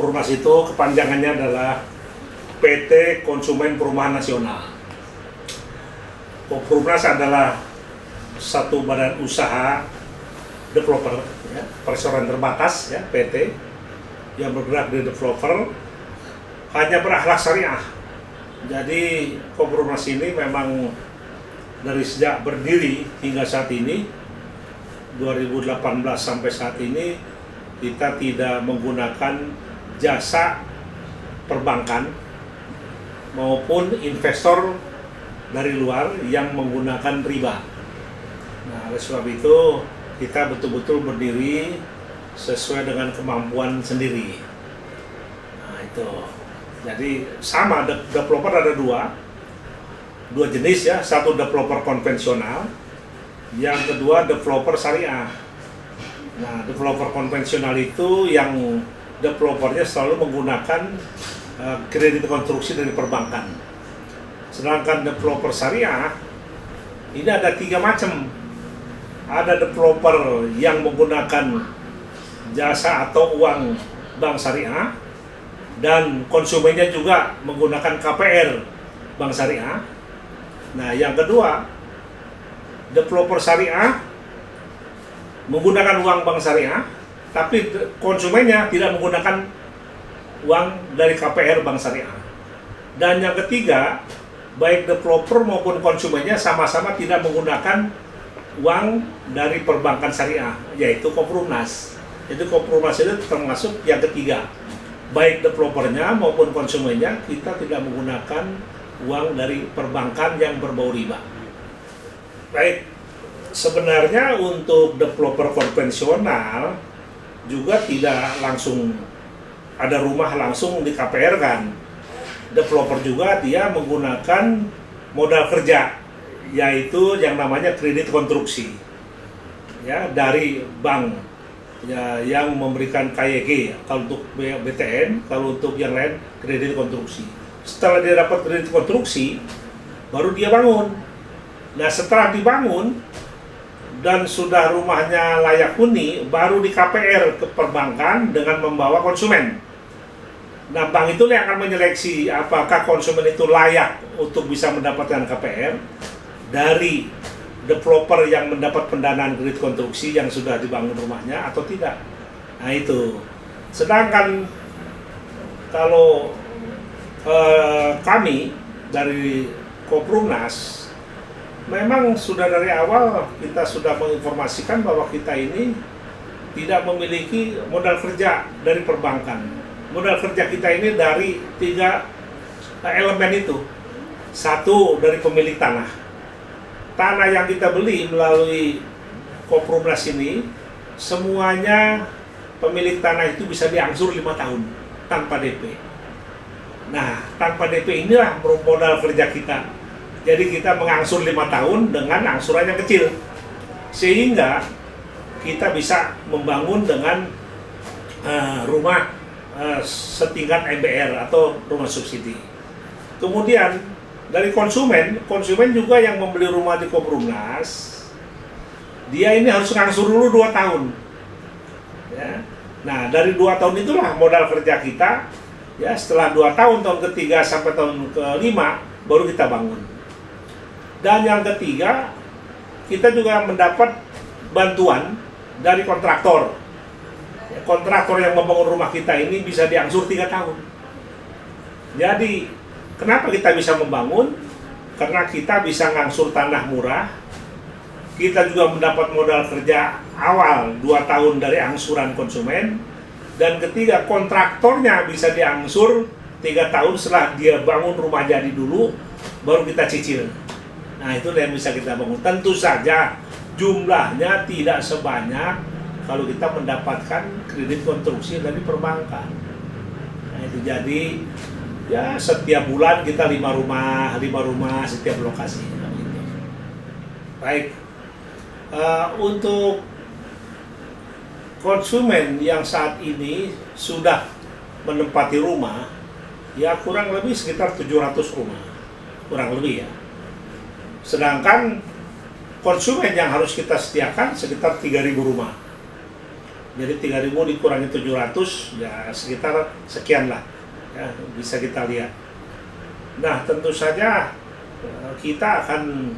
Koprumas itu kepanjangannya adalah PT Konsumen Perumahan Nasional. Koprumas adalah satu badan usaha developer, ya, perseroan terbatas, ya, PT yang bergerak di developer, hanya berakhlak syariah. Jadi Koprumas ini memang dari sejak berdiri hingga saat ini 2018 sampai saat ini kita tidak menggunakan jasa perbankan maupun investor dari luar yang menggunakan riba. Nah, oleh sebab itu kita betul-betul berdiri sesuai dengan kemampuan sendiri. Nah, itu. Jadi sama, developer ada dua jenis, ya. Satu developer konvensional, yang kedua developer syariah. Nah, developer konvensional itu yang developernya selalu menggunakan kredit konstruksi dari perbankan. Sedangkan developer syariah ini ada 3 macam. Ada developer yang menggunakan jasa atau uang bank syariah, dan konsumennya juga menggunakan KPR bank syariah. Nah, yang kedua, developer syariah menggunakan uang bank syariah, tapi konsumennya tidak menggunakan uang dari KPR bank syariah. Dan yang ketiga, baik developer maupun konsumennya sama-sama tidak menggunakan uang dari perbankan syariah, yaitu Koprumas. Jadi Koprumas itu termasuk yang ketiga. Baik developernya maupun konsumennya kita tidak menggunakan uang dari perbankan yang berbau riba. Baik, sebenarnya untuk developer konvensional juga tidak langsung ada rumah langsung di KPR kan. Developer juga dia menggunakan modal kerja, yaitu yang namanya kredit konstruksi, ya, dari bank, ya, yang memberikan KYG, kalau untuk BTN, kalau untuk yang lain kredit konstruksi. Setelah dia dapat kredit konstruksi, baru dia bangun. Nah, setelah dibangun dan sudah rumahnya layak huni, baru di KPR ke perbankan dengan membawa konsumen. Nah, bank itu yang akan menyeleksi apakah konsumen itu layak untuk bisa mendapatkan KPR dari developer yang mendapat pendanaan kredit konstruksi yang sudah dibangun rumahnya atau tidak. Nah, itu. Sedangkan kalau kami dari Koprumas memang sudah dari awal kita sudah menginformasikan bahwa kita ini tidak memiliki modal kerja dari perbankan. Modal kerja kita ini dari 3 elemen itu. Satu, dari pemilik tanah. Tanah yang kita beli melalui Koprumas ini, semuanya pemilik tanah itu bisa diangsur 5 tahun tanpa DP. Nah, tanpa DP inilah modal kerja kita. Jadi kita mengangsur 5 tahun dengan angsuran yang kecil, sehingga kita bisa membangun dengan rumah setingkat MBR atau rumah subsidi. Kemudian dari konsumen juga yang membeli rumah di Koprumas, dia ini harus ngangsur dulu 2 tahun. Ya. Nah, dari 2 tahun itulah modal kerja kita. Ya, setelah 2 tahun, tahun ketiga sampai tahun kelima, baru kita bangun. Dan yang ketiga, kita juga mendapat bantuan dari kontraktor. Ya, kontraktor yang membangun rumah kita ini bisa diangsur 3 tahun. Jadi, kenapa kita bisa membangun? Karena kita bisa ngangsur tanah murah. Kita juga mendapat modal kerja awal 2 tahun dari angsuran konsumen. Dan ketiga, kontraktornya bisa diangsur 3 tahun setelah dia bangun rumah jadi dulu, baru kita cicil. Nah, itu yang bisa kita bangun. Tentu saja jumlahnya tidak sebanyak kalau kita mendapatkan kredit konstruksi dari perbankan. Nah, itu jadi ya setiap bulan kita 5 rumah setiap lokasi. Nah, gitu. Baik, untuk konsumen yang saat ini sudah menempati rumah, ya kurang lebih sekitar 700 rumah, kurang lebih ya. Sedangkan konsumen yang harus kita sediakan sekitar 3.000 rumah. Jadi 3.000 dikurangi 700 ya sekitar sekian lah ya, bisa kita lihat. Nah tentu saja kita akan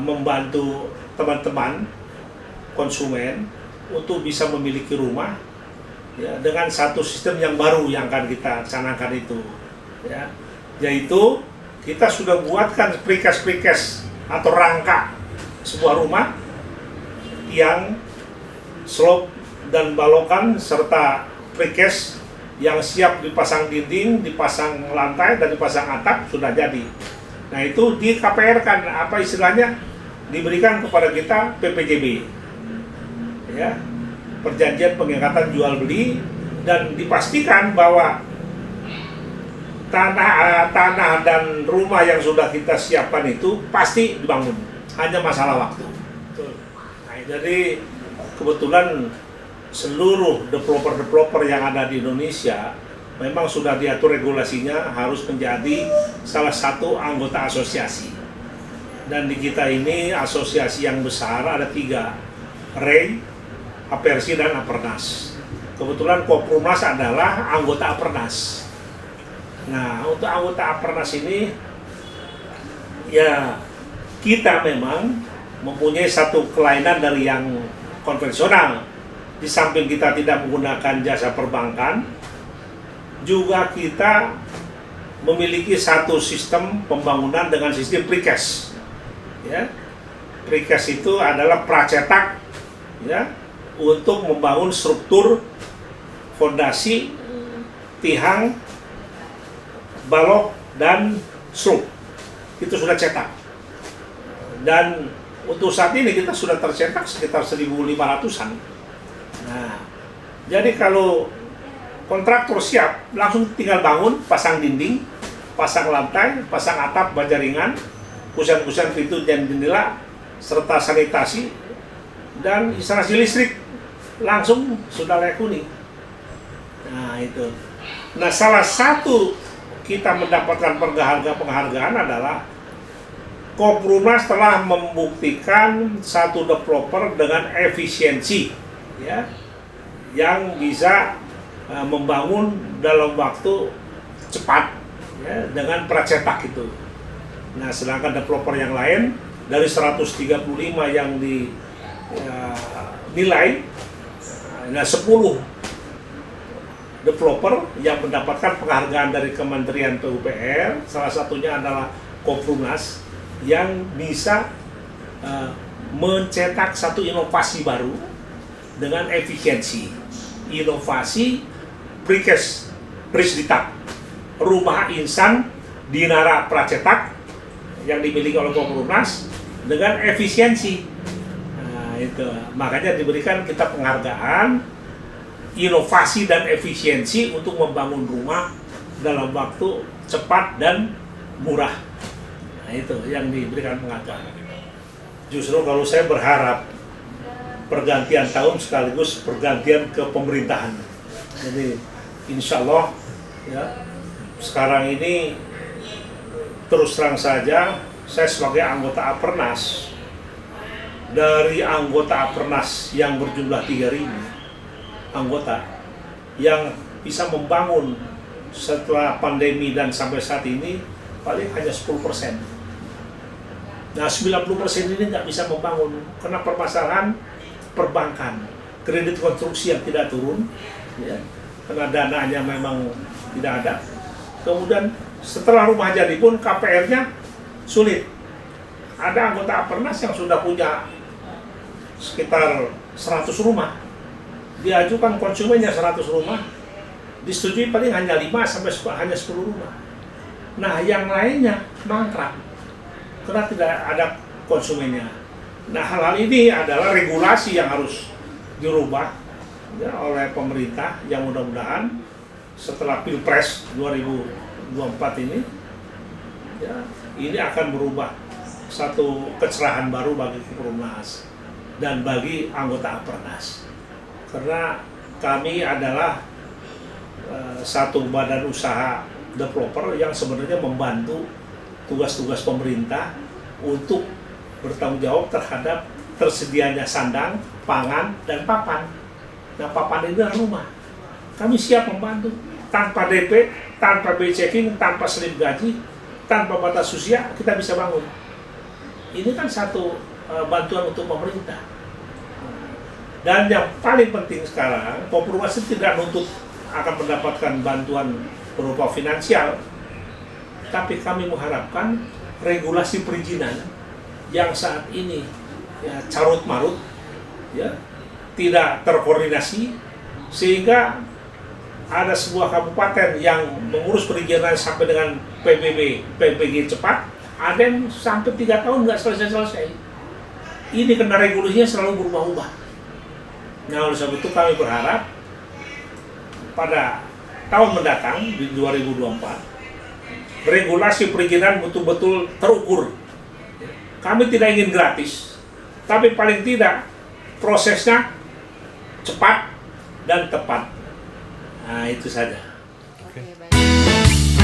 membantu teman-teman konsumen untuk bisa memiliki rumah ya, dengan satu sistem yang baru yang akan kita canangkan itu ya, yaitu kita sudah buatkan precast atau rangka sebuah rumah yang slope dan balokan serta precast yang siap dipasang dinding, dipasang lantai, dan dipasang atap sudah jadi. Nah itu di KPR kan apa istilahnya diberikan kepada kita PPJB ya, perjanjian pengikatan jual beli, dan dipastikan bahwa tanah dan rumah yang sudah kita siapkan itu pasti dibangun, hanya masalah waktu. Nah, jadi kebetulan seluruh developer yang ada di Indonesia memang sudah diatur regulasinya harus menjadi salah satu anggota asosiasi. Dan di kita ini asosiasi yang besar ada 3, REI, Apersi, dan Apernas. Kebetulan Koprumnas adalah anggota Apernas. Nah untuk anggota Apernas ini ya kita memang mempunyai satu kelainan dari yang konvensional. Di samping kita tidak menggunakan jasa perbankan, juga kita memiliki satu sistem pembangunan dengan sistem precast. Ya, precast itu adalah pracetak ya, untuk membangun struktur fondasi, tiang, balok, dan slope. Itu sudah cetak. Dan untuk saat ini kita sudah tercetak sekitar 1.500-an. Nah, jadi kalau kontraktor siap, langsung tinggal bangun, pasang dinding, pasang lantai, pasang atap, baja ringan, kusen-kusen pintu dan jendela, serta sanitasi, dan instalasi listrik, langsung sudah layak huni. Nah itu. Nah salah satu kita mendapatkan penghargaan adalah Koprumnas telah membuktikan satu developer dengan efisiensi, ya, yang bisa membangun dalam waktu cepat ya, dengan pracetak itu. Nah sedangkan developer yang lain dari 135 yang dinilai, nah 10 developer yang mendapatkan penghargaan dari Kementerian PUPR, salah satunya adalah Koprumnas yang bisa mencetak satu inovasi baru dengan efisiensi. Inovasi precast Prisditak, rumah insan Dinara Pracetak yang dimiliki oleh Koprumnas dengan efisiensi. Nah, itu makanya diberikan kita penghargaan inovasi dan efisiensi untuk membangun rumah dalam waktu cepat dan murah. Nah, itu yang diberikan penghargaan. Justru kalau saya berharap pergantian tahun sekaligus pergantian ke pemerintahan. Jadi insya Allah ya, sekarang ini terus terang saja saya sebagai anggota Apernas, dari anggota Apernas yang berjumlah 3.000 anggota yang bisa membangun setelah pandemi dan sampai saat ini paling hanya 10%. Nah 90% ini nggak bisa membangun karena permasalahan perbankan, kredit konstruksi yang tidak turun ya, karena dananya memang tidak ada. Kemudian setelah rumah jadi pun KPR-nya sulit. Ada anggota Apernas yang sudah punya sekitar 100 rumah, diajukan konsumennya 100 rumah, disetujui paling hanya 5 sampai hanya 10 rumah. Nah yang lainnya mangkrak karena tidak ada konsumennya. Nah hal-hal ini adalah regulasi yang harus dirubah ya, oleh pemerintah, yang mudah-mudahan setelah Pilpres 2024 ini ya, ini akan berubah satu kecerahan baru bagi Koprumnas dan bagi anggota Apernas, karena kami adalah satu badan usaha developer yang sebenarnya membantu tugas-tugas pemerintah untuk bertanggung jawab terhadap tersedianya sandang, pangan, dan papan. Nah, papan ini adalah rumah. Kami siap membantu tanpa DP, tanpa BI checking, tanpa slip gaji, tanpa batas usia, kita bisa bangun. Ini kan satu bantuan untuk pemerintah. Dan yang paling penting sekarang, Popurwas tidak nuntut akan mendapatkan bantuan berupa finansial, tapi kami mengharapkan regulasi perizinan yang saat ini ya, carut marut, ya, tidak terkoordinasi, sehingga ada sebuah kabupaten yang mengurus perizinan sampai dengan PBG cepat, ada yang sampai 3 tahun nggak selesai. Ini karena regulasinya selalu berubah-ubah. Nah, oleh sebab itu kami berharap pada tahun mendatang di 2024 regulasi perizinan betul-betul terukur. Kami tidak ingin gratis, tapi paling tidak prosesnya cepat dan tepat. Nah, itu saja. Oke, baik.